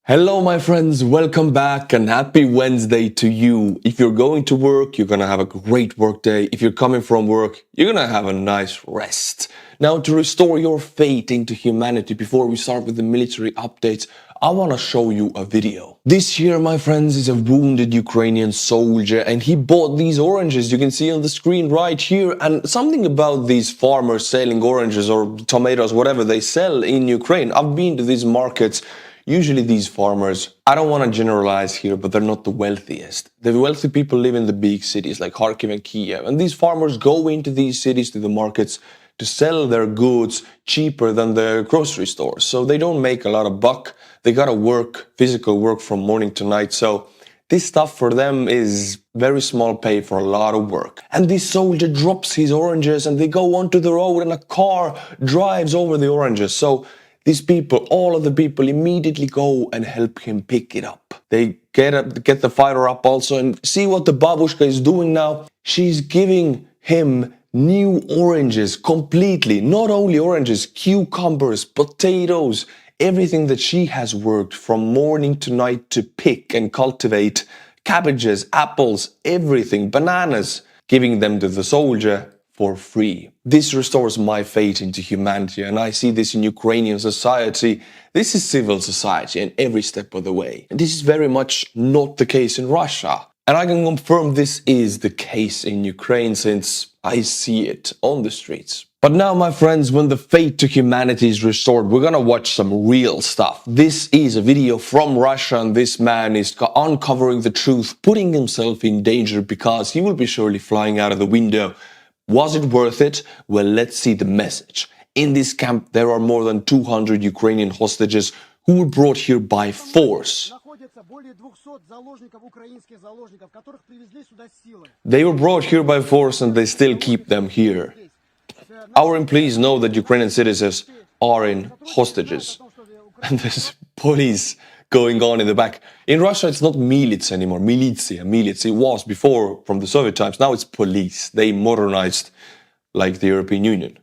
Hello, my friends. Welcome back and happy Wednesday to you. If you're going to work, you're going to have a great work day. If you're coming from work, you're going to have a nice rest. Now, to restore your faith into humanity, before we start with the military updates, I want to show you a video. This here, my friends, is a wounded Ukrainian soldier, and he bought these oranges you can see on the screen right here. And something about these farmers selling oranges or tomatoes, whatever they sell in Ukraine. I've been to these markets. Usually these farmers, I don't want to generalize here, but they're not the wealthiest. The wealthy people live in the big cities like Kharkiv and Kiev. And these farmers go into these cities, to the markets, to sell their goods cheaper than the grocery stores. So they don't make a lot of buck. They gotta work, physical work from morning to night. So this stuff for them is very small pay for a lot of work. And this soldier drops his oranges and they go onto the road and a car drives over the oranges. So these people, all of the people immediately go and help him pick it up. They get the fire up also, and see what the babushka is doing now. She's giving him new oranges completely. Not only oranges, cucumbers, potatoes, everything that she has worked from morning to night to pick and cultivate. Cabbages, apples, everything, bananas, giving them to the soldier for free. This restores my faith into humanity, and I see this in Ukrainian society. This is civil society in every step of the way. And this is very much not the case in Russia. And I can confirm this is the case in Ukraine since I see it on the streets. But now, my friends, when the faith to humanity is restored, we're gonna watch some real stuff. This is a video from Russia, and this man is uncovering the truth, putting himself in danger because he will be surely flying out of the window. Was it worth it? Well, let's see the message. In this camp, there are more than 200 Ukrainian hostages who were brought here by force. They were brought here by force and they still keep them here. Our employees know that Ukrainian citizens are in hostages. And there's police going on in the back. In Russia, it's not milits anymore. Militia. It was before from the Soviet times. Now it's police. They modernized like the European Union.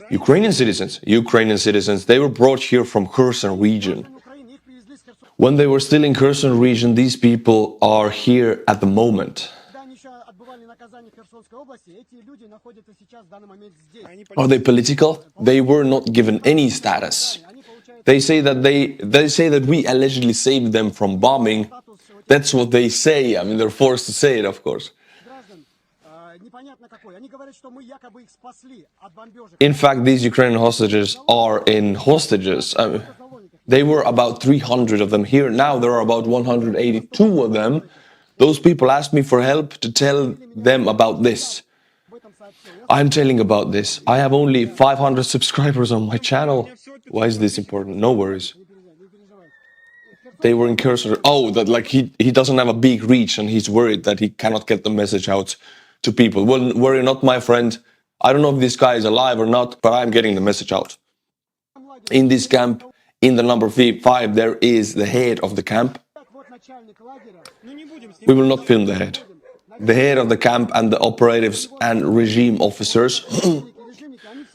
Ukrainian citizens, they were brought here from Kherson region. When they were still in Kherson region, these people are here at the moment. Are they political? They were not given any status. They say that we allegedly saved them from bombing. That's what they say. I mean, they're forced to say it, of course. In fact, these Ukrainian hostages are in hostages. They were about 300 of them here. Now there are about 182 of them. Those people asked me for help to tell them about this. I'm telling about this. I have only 500 subscribers on my channel. Why is this important? No worries. They were in Kherson. Oh, that like he doesn't have a big reach and he's worried that he cannot get the message out to people. Well, worry not, my friend. I don't know if this guy is alive or not, but I'm getting the message out. In this camp, in the number 5, there is the head of the camp. We will not film the head. The head of the camp and the operatives and regime officers.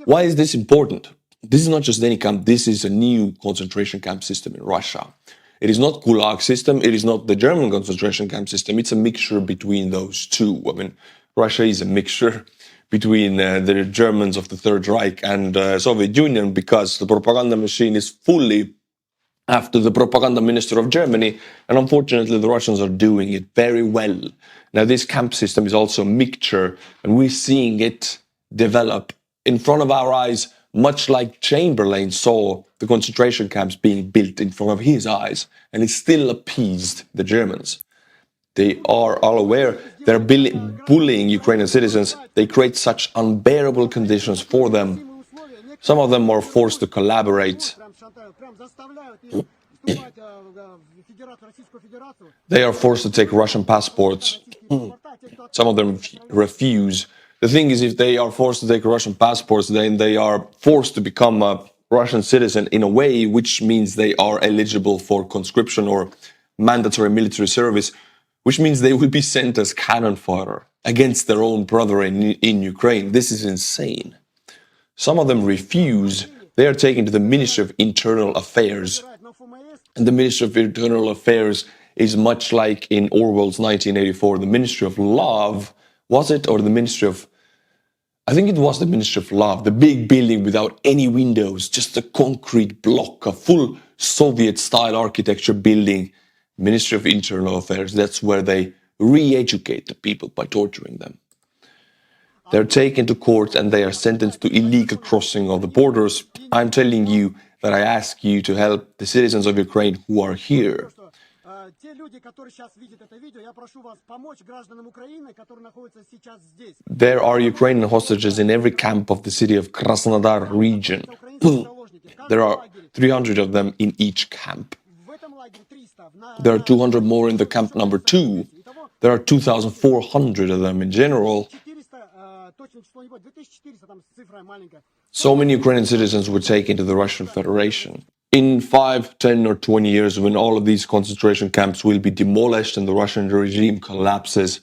Why is this important? This is not just any camp. This is a new concentration camp system in Russia. It is not Gulag system. It is not the German concentration camp system. It's a mixture between those two. I mean, Russia is a mixture between the Germans of the Third Reich and Soviet Union, because the propaganda machine is fully after the propaganda minister of Germany, and unfortunately the Russians are doing it very well. Now this camp system is also a mixture, and we're seeing it develop in front of our eyes, much like Chamberlain saw the concentration camps being built in front of his eyes, and it still appeased the Germans. They are all aware they're bullying Ukrainian citizens. They create such unbearable conditions for them. Some of them are forced to collaborate. They are forced to take Russian passports. Some of them refuse. The thing is, if they are forced to take Russian passports, then they are forced to become a Russian citizen in a way which means they are eligible for conscription or mandatory military service, which means they will be sent as cannon fodder against their own brother in Ukraine. This is insane. Some of them refuse. They are taken to the Ministry of Internal Affairs. And the Ministry of Internal Affairs is much like in Orwell's 1984, the Ministry of Love, was it? Or the Ministry of, I think it was the Ministry of Love, the big building without any windows, just a concrete block, a full Soviet-style architecture building. Ministry of Internal Affairs, that's where they re-educate the people by torturing them. They're taken to court and they are sentenced to illegal crossing of the borders. I'm telling you that I ask you to help the citizens of Ukraine who are here. There are Ukrainian hostages in every camp of the city of Krasnodar region. There are 300 of them in each camp. There are 200 more in the camp number 2. There are 2,400 of them in general. So many Ukrainian citizens were taken to the Russian Federation. In 5, 10 or 20 years, when all of these concentration camps will be demolished and the Russian regime collapses,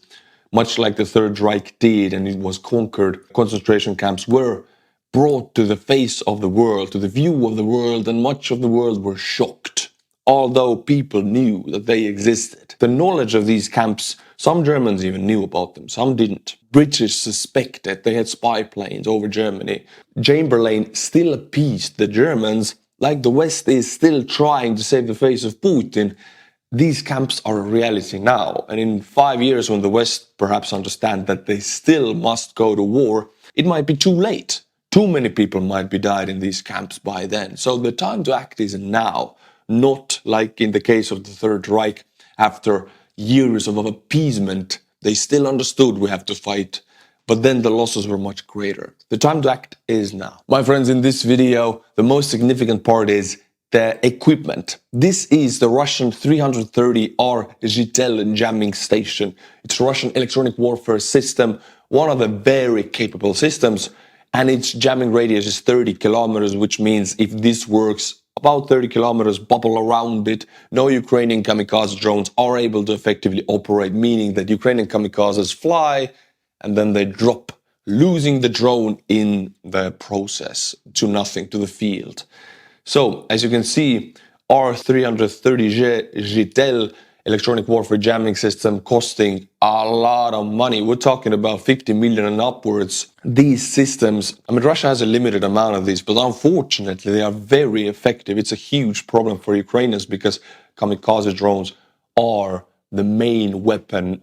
much like the Third Reich did and it was conquered, concentration camps were brought to the face of the world, to the view of the world, and much of the world were shocked. Although people knew that they existed. The knowledge of these camps, some Germans even knew about them, some didn't. British suspected they had spy planes over Germany. Chamberlain still appeased the Germans, like the West is still trying to save the face of Putin. These camps are a reality now, and in 5 years when the West perhaps understand that they still must go to war, it might be too late. Too many people might be died in these camps by then. So the time to act is now. Not like in the case of the Third Reich, after years of appeasement, they still understood we have to fight, but then the losses were much greater. The time to act is now. My friends, in this video, the most significant part is the equipment. This is the Russian 330R Zhitel jamming station. It's a Russian electronic warfare system, one of the very capable systems, and its jamming radius is 30 kilometers, which means if this works, about 30 kilometers bubble around it, no Ukrainian kamikaze drones are able to effectively operate, meaning that Ukrainian kamikazes fly and then they drop, losing the drone in the process to nothing, to the field. So, as you can see, our 330G Zhitel electronic warfare jamming system costing a lot of money. We're talking about 50 million and upwards. These systems, I mean, Russia has a limited amount of these, but unfortunately they are very effective. It's a huge problem for Ukrainians because kamikaze drones are the main weapon.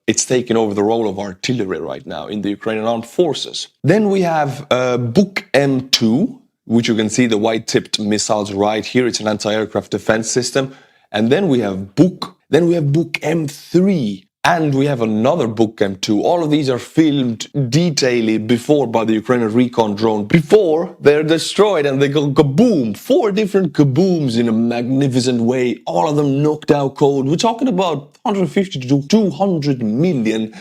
It's taken over the role of artillery right now in the Ukrainian armed forces. Then we have Buk M2, which you can see the white-tipped missiles right here. It's an anti-aircraft defense system. And then we have Buk. Then we have Buk M3. And we have another Buk M2. All of these are filmed detailedly before by the Ukrainian recon drone. Before they're destroyed and they go kaboom. 4 different kabooms in a magnificent way. All of them knocked out cold. We're talking about 150 to $200 million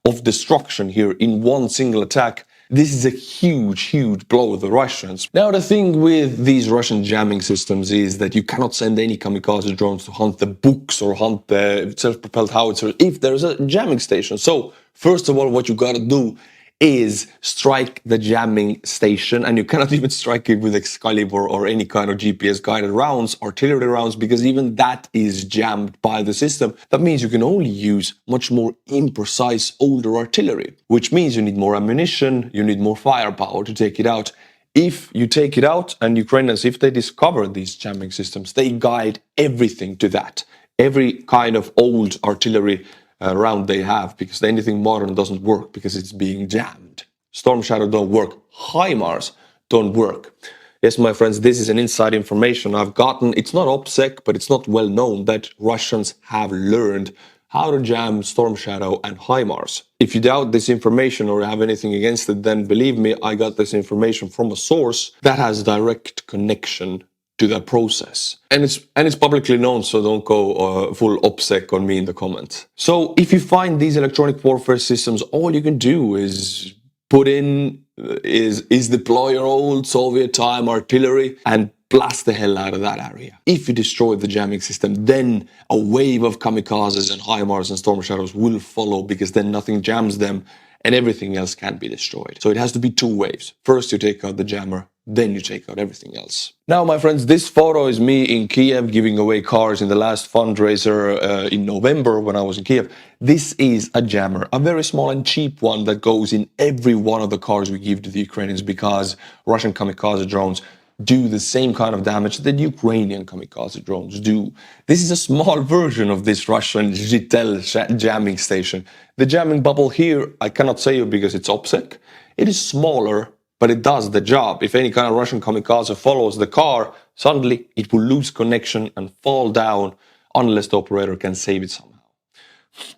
of destruction here in one single attack. This is a huge, huge blow to the Russians. Now, the thing with these Russian jamming systems is that you cannot send any kamikaze drones to hunt the Buks or hunt the self-propelled howitzers if there's a jamming station. So, first of all, what you gotta do is strike the jamming station, and you cannot even strike it with Excalibur or any kind of GPS-guided rounds, artillery rounds, because even that is jammed by the system. That means you can only use much more imprecise, older artillery, which means you need more ammunition, you need more firepower to take it out. If you take it out, and Ukrainians, if they discover these jamming systems, they guide everything to that. Every kind of old artillery round they have, because anything modern doesn't work because it's being jammed. Storm Shadow don't work. HIMARS don't work. Yes, my friends, this is an inside information I've gotten. It's not OPSEC, but it's not well known that Russians have learned how to jam Storm Shadow and HIMARS. If you doubt this information or have anything against it, then believe me, I got this information from a source that has direct connection to that process. And it's publicly known, so don't go full OPSEC on me in the comments. So if you find these electronic warfare systems, all you can do is deploy your old Soviet time artillery and blast the hell out of that area. If you destroy the jamming system, then a wave of kamikazes and HIMARS and Storm Shadows will follow, because then nothing jams them and everything else can be destroyed. So it has to be two waves. First you take out the jammer, then you take out everything else. Now, my friends, this photo is me in Kiev giving away cars in the last fundraiser in November when I was in Kiev. This is a jammer, a very small and cheap one that goes in every one of the cars we give to the Ukrainians because Russian kamikaze drones do the same kind of damage that Ukrainian kamikaze drones do. This is a small version of this Russian Zhitel jamming station. The jamming bubble here, I cannot say it because it's OPSEC. It is smaller, but it does the job. If any kind of Russian kamikaze follows the car, suddenly it will lose connection and fall down unless the operator can save it somehow.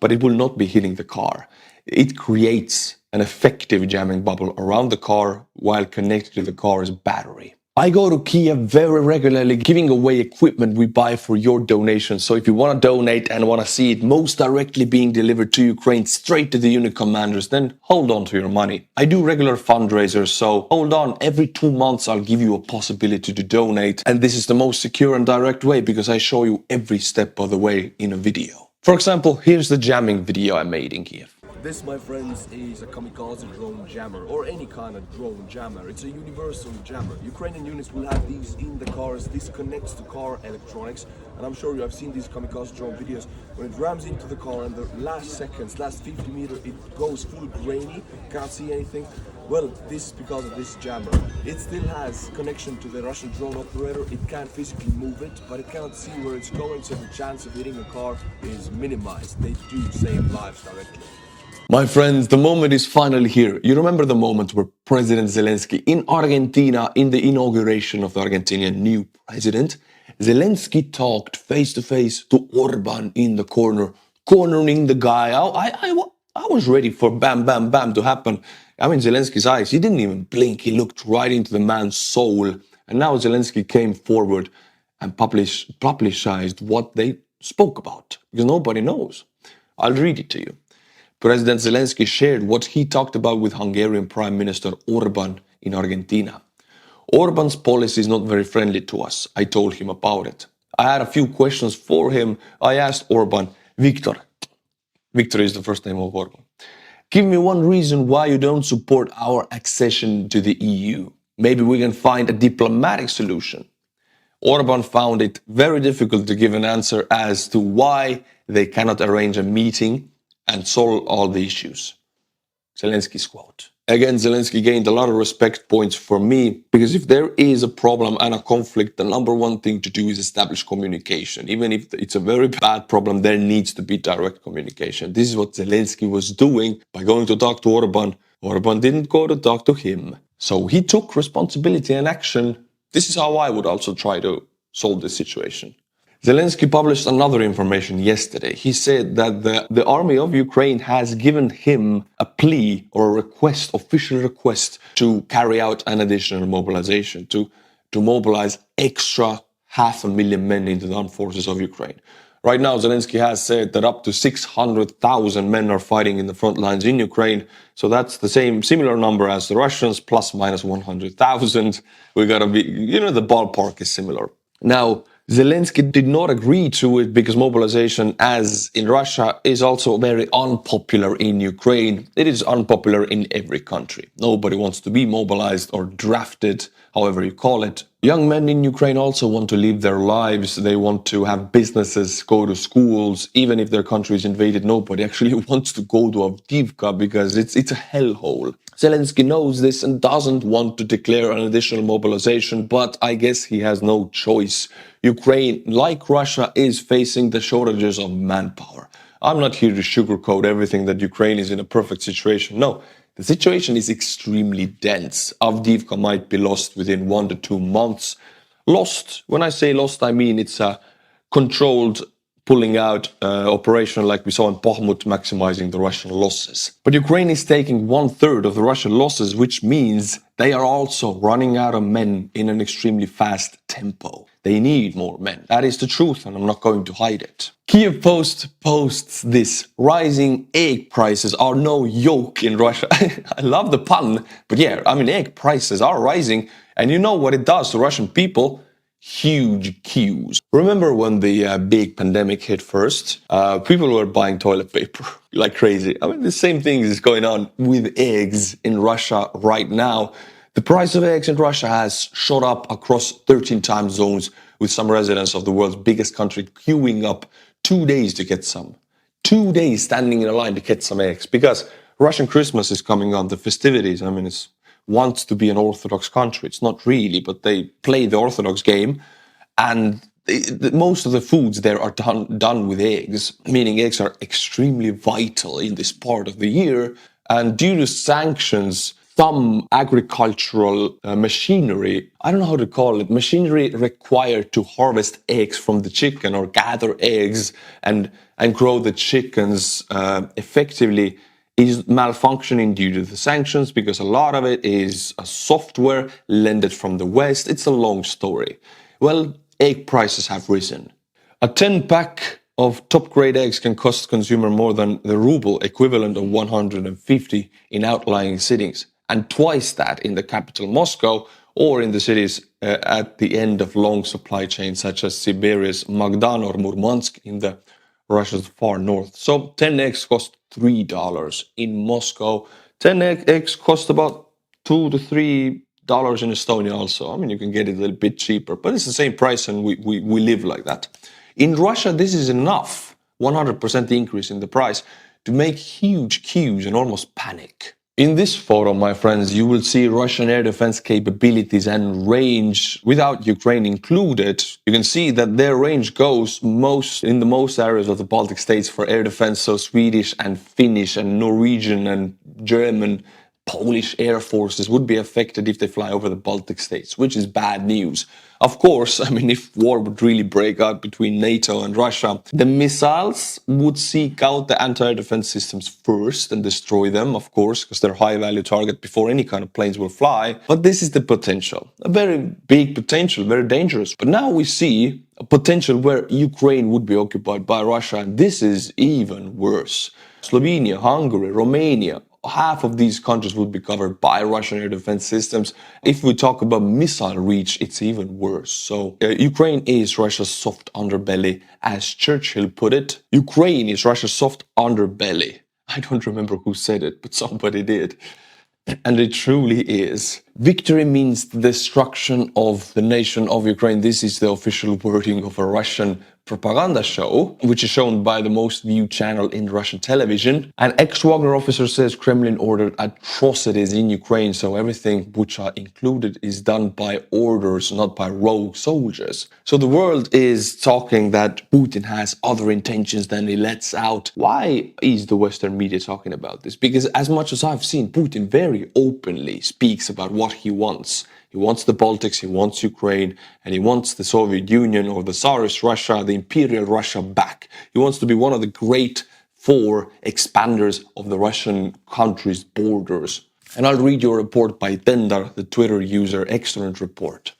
But it will not be hitting the car. It creates an effective jamming bubble around the car while connected to the car's battery. I go to Kiev very regularly giving away equipment we buy for your donations. So if you want to donate and want to see it most directly being delivered to Ukraine straight to the unit commanders, then hold on to your money. I do regular fundraisers, so hold on. Every 2 months I'll give you a possibility to donate. And this is the most secure and direct way because I show you every step of the way in a video. For example, here's the jamming video I made in Kiev. This, my friends, is a kamikaze drone jammer, or any kind of drone jammer. It's a universal jammer. Ukrainian units will have these in the cars. This connects to car electronics, and I'm sure you have seen these kamikaze drone videos. When it rams into the car and the last seconds, last 50 meters, it goes full grainy, can't see anything. Well, this is because of this jammer. It still has connection to the Russian drone operator. It can't physically move it, but it cannot see where it's going, so the chance of hitting a car is minimized. They do save lives directly. My friends, the moment is finally here. You remember the moment where President Zelensky in Argentina, in the inauguration of the Argentinian new president, Zelensky talked face to face to Orban in the corner, cornering the guy. I was ready for bam, bam, bam to happen. I mean, Zelensky's eyes, he didn't even blink. He looked right into the man's soul. And now Zelensky came forward and publicized what they spoke about, because nobody knows. I'll read it to you. President Zelensky shared what he talked about with Hungarian Prime Minister Orban in Argentina. Orban's policy is not very friendly to us. I told him about it. I had a few questions for him. I asked Orban, Viktor is the first name of Orban, give me one reason why you don't support our accession to the EU. Maybe we can find a diplomatic solution. Orban found it very difficult to give an answer as to why they cannot arrange a meeting and solve all the issues. Zelensky's quote. Again, Zelensky gained a lot of respect points for me, because if there is a problem and a conflict, the number one thing to do is establish communication. Even if it's a very bad problem, there needs to be direct communication. This is what Zelensky was doing by going to talk to Orban. Orban didn't go to talk to him. So he took responsibility and action. This is how I would also try to solve this situation. Zelensky published another information yesterday. He said that the army of Ukraine has given him a plea or a request, official request, to carry out an additional mobilization, to mobilize extra 500,000 men into the armed forces of Ukraine. Right now, Zelensky has said that up to 600,000 men are fighting in the front lines in Ukraine. So that's the similar number as the Russians, plus minus 100,000. We gotta be, the ballpark is similar. Now, Zelensky did not agree to it because mobilization, as in Russia, is also very unpopular in Ukraine. It is unpopular in every country. Nobody wants to be mobilized or drafted, however you call it. Young men in Ukraine also want to live their lives. They want to have businesses, go to schools. Even if their country is invaded, nobody actually wants to go to Avdiivka because it's a hellhole. Zelensky knows this and doesn't want to declare an additional mobilization, but I guess he has no choice. Ukraine, like Russia, is facing the shortages of manpower. I'm not here to sugarcoat everything that Ukraine is in a perfect situation. No, the situation is extremely dense. Avdiivka might be lost within 1 to 2 months. Lost, when I say lost, I mean it's a controlled pulling out operation like we saw in Bakhmut, maximizing the Russian losses. But Ukraine is taking 1/3 of the Russian losses, which means they are also running out of men in an extremely fast tempo. They need more men. That is the truth, and I'm not going to hide it. Kiev Post posts this: rising egg prices are no joke in Russia. I love the pun, but yeah, I mean, egg prices are rising, and you know what it does to Russian people? huge queues. Remember when the big pandemic hit first? People were buying toilet paper like crazy. I mean, the same thing is going on with eggs in Russia right now. The price of eggs in Russia has shot up across 13 time zones, with some residents of the world's biggest country queuing up 2 days to get some. 2 days standing in a line to get some eggs, because Russian Christmas is coming on, the festivities. I mean, it's wants to be an Orthodox country. It's not really, but they play the Orthodox game, and most of the foods there are done with eggs, meaning eggs are extremely vital in this part of the year. And due to sanctions, some agricultural machinery, I don't know how to call it, machinery required to harvest eggs from the chicken or gather eggs and grow the chickens effectively, is malfunctioning due to the sanctions, because a lot of it is a software lended from the West. It's a long story. Well, egg prices have risen. A 10-pack of top-grade eggs can cost consumer more than the ruble equivalent of 150 in outlying cities, and twice that in the capital Moscow, or in the cities at the end of long supply chains such as Siberia's Magdan or Murmansk in the Russia's far north. So 10 eggs cost $3 in Moscow. 10 eggs cost about $2 to $3 in Estonia also. I mean, you can get it a little bit cheaper, but it's the same price, and we live like that. In Russia, this is enough, 100% increase in the price, to make huge queues and almost panic. In this photo, my friends, you will see Russian air defense capabilities and range without Ukraine included. You can see that their range goes in the most areas of the Baltic states for air defense. So Swedish and Finnish and Norwegian and German, Polish air forces would be affected if they fly over the Baltic states, which is bad news. Of course, I mean, if war would really break out between NATO and Russia, the missiles would seek out the anti-air defense systems first and destroy them, of course, because they're high-value target before any kind of planes will fly. But this is the potential, a very big potential, very dangerous. But now we see a potential where Ukraine would be occupied by Russia, and this is even worse. Slovenia, Hungary, Romania, half of these countries would be covered by Russian air defense systems. If we talk about missile reach, it's even worse. So Ukraine is Russia's soft underbelly, as Churchill put it. Ukraine is Russia's soft underbelly. I don't remember who said it, but somebody did. And it truly is. Victory means the destruction of the nation of Ukraine. This is the official wording of a Russian propaganda show, which is shown by the most viewed channel in Russian television. An ex-Wagner officer says Kremlin ordered atrocities in Ukraine, so everything, Bucha included, is done by orders, not by rogue soldiers. So the world is talking that Putin has other intentions than he lets out. Why is the Western media talking about this? Because as much as I've seen, Putin very openly speaks about what he wants. He wants the Baltics, he wants Ukraine, and he wants the Soviet Union or the Tsarist Russia, the Imperial Russia back. He wants to be one of the great four expanders of the Russian country's borders. And I'll read your report by Tendar, the Twitter user, excellent report.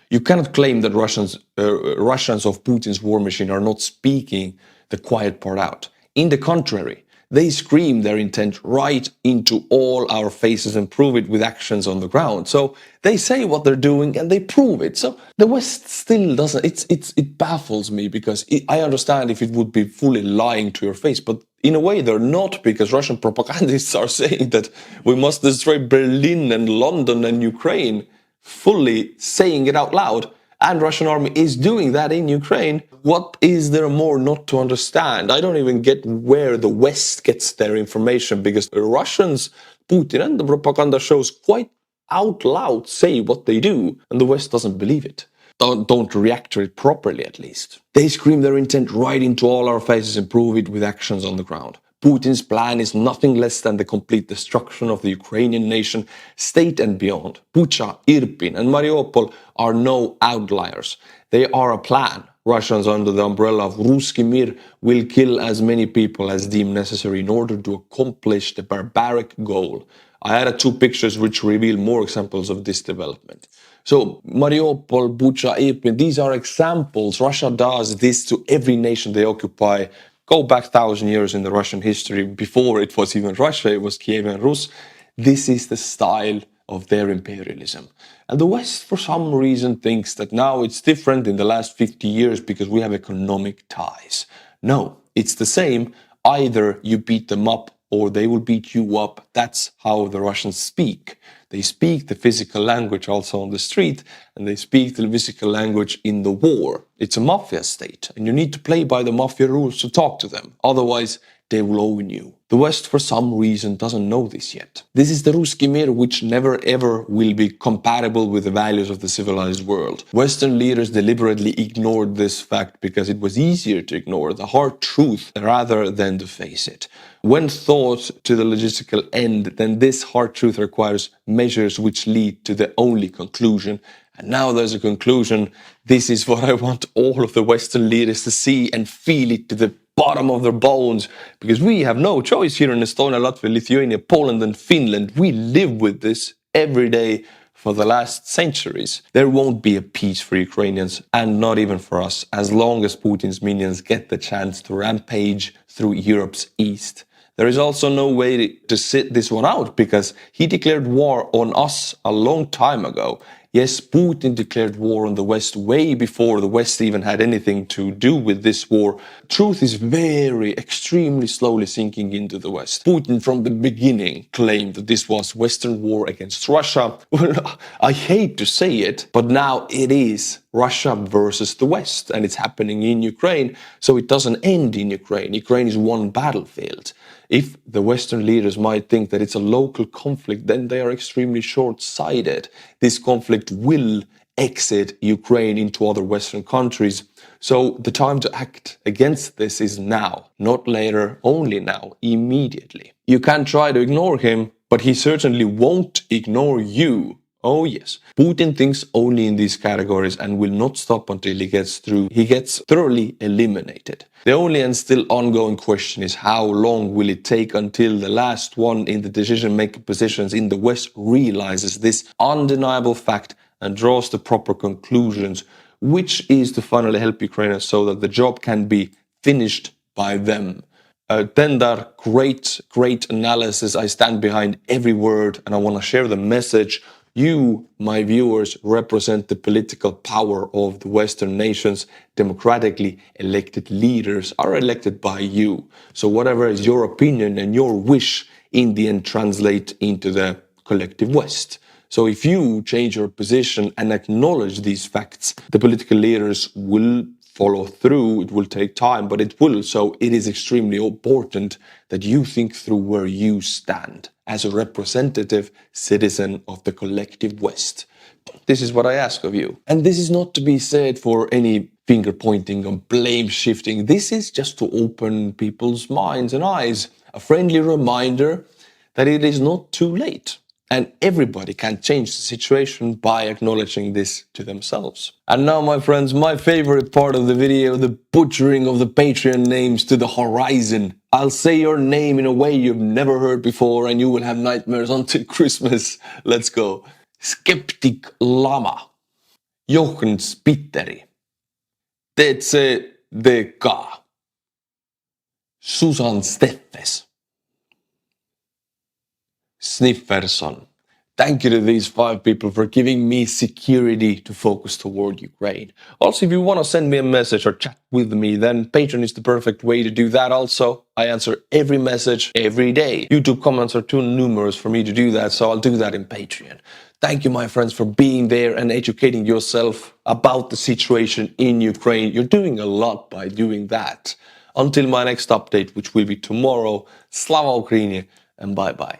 You cannot claim that Russians of Putin's war machine are not speaking the quiet part out. In the contrary, they scream their intent right into all our faces and prove it with actions on the ground. So they say what they're doing and they prove it. So the West still doesn't, it baffles me, because I understand if it would be fully lying to your face, but in a way they're not, because Russian propagandists are saying that we must destroy Berlin and London and Ukraine, fully saying it out loud. And Russian army is doing that in Ukraine. What is there more not to understand? I don't even get where the West gets their information, because the Russians, Putin and the propaganda shows quite out loud say what they do, and the West doesn't believe it. Don't react to it properly, at least. They scream their intent right into all our faces and prove it with actions on the ground. Putin's plan is nothing less than the complete destruction of the Ukrainian nation, state and beyond. Bucha, Irpin and Mariupol are no outliers. They are a plan. Russians under the umbrella of Ruski Mir will kill as many people as deemed necessary in order to accomplish the barbaric goal. I added 2 pictures which reveal more examples of this development. So Mariupol, Bucha, Irpin, these are examples. Russia does this to every nation they occupy. Go back 1,000 years in the Russian history, before it was even Russia, it was Kievan Rus. This is the style of their imperialism. And the West, for some reason, thinks that now it's different in the last 50 years because we have economic ties. No, it's the same. Either you beat them up or they will beat you up. That's how the Russians speak. They speak the physical language also on the street, and they speak the physical language in the war. It's a mafia state, and you need to play by the mafia rules to talk to them. Otherwise, they will own you. The West, for some reason, doesn't know this yet. This is the Ruski Mir, which never ever will be compatible with the values of the civilized world. Western leaders deliberately ignored this fact because it was easier to ignore the hard truth rather than to face it. When thought to the logistical end, then this hard truth requires measures which lead to the only conclusion. And now there's a conclusion. This is what I want all of the Western leaders to see and feel it to the bottom of their bones, because we have no choice here in Estonia, Latvia, Lithuania, Poland and Finland. We live with this every day for the last centuries. There won't be a peace for Ukrainians, and not even for us, as long as Putin's minions get the chance to rampage through Europe's east. There is also no way to sit this one out, because he declared war on us a long time ago. Yes, Putin declared war on the West way before the West even had anything to do with this war. Truth is extremely slowly sinking into the West. Putin from the beginning claimed that this was Western war against Russia. Well, I hate to say it, but now it is Russia versus the West, and it's happening in Ukraine, so it doesn't end in Ukraine. Ukraine is one battlefield. If the Western leaders might think that it's a local conflict, then they are extremely short-sighted. This conflict will exit Ukraine into other Western countries. So the time to act against this is now, not later, only now, immediately. You can try to ignore him, but he certainly won't ignore you. Oh yes, Putin thinks only in these categories and will not stop until he gets thoroughly eliminated. The only and still ongoing question is how long will it take until the last one in the decision-making positions in the West realizes this undeniable fact and draws the proper conclusions, which is to finally help Ukraine so that the job can be finished by them. Tendar, great analysis. I stand behind every word and I want to share the message. You, my viewers, represent the political power of the Western nations. Democratically elected leaders are elected by you. So whatever is your opinion and your wish in the end translate into the collective West. So if you change your position and acknowledge these facts, the political leaders will follow through. It will take time, but it will. So it is extremely important that you think through where you stand as a representative citizen of the collective West. This is what I ask of you. And this is not to be said for any finger pointing or blame shifting. This is just to open people's minds and eyes. A friendly reminder that it is not too late. And everybody can change the situation by acknowledging this to themselves. And now, my friends, my favorite part of the video, the butchering of the Patreon names to the horizon. I'll say your name in a way you've never heard before and you will have nightmares until Christmas. Let's go. Skeptic Lama. Jochen Spitteri. TCDK. Susan Steffes. Snifferson. Thank you to these 5 people for giving me security to focus toward Ukraine. Also, if you want to send me a message or chat with me, then Patreon is the perfect way to do that also. I answer every message every day. YouTube comments are too numerous for me to do that, so I'll do that in Patreon. Thank you, my friends, for being there and educating yourself about the situation in Ukraine. You're doing a lot by doing that. Until my next update, which will be tomorrow, Slava Ukraini, and bye-bye.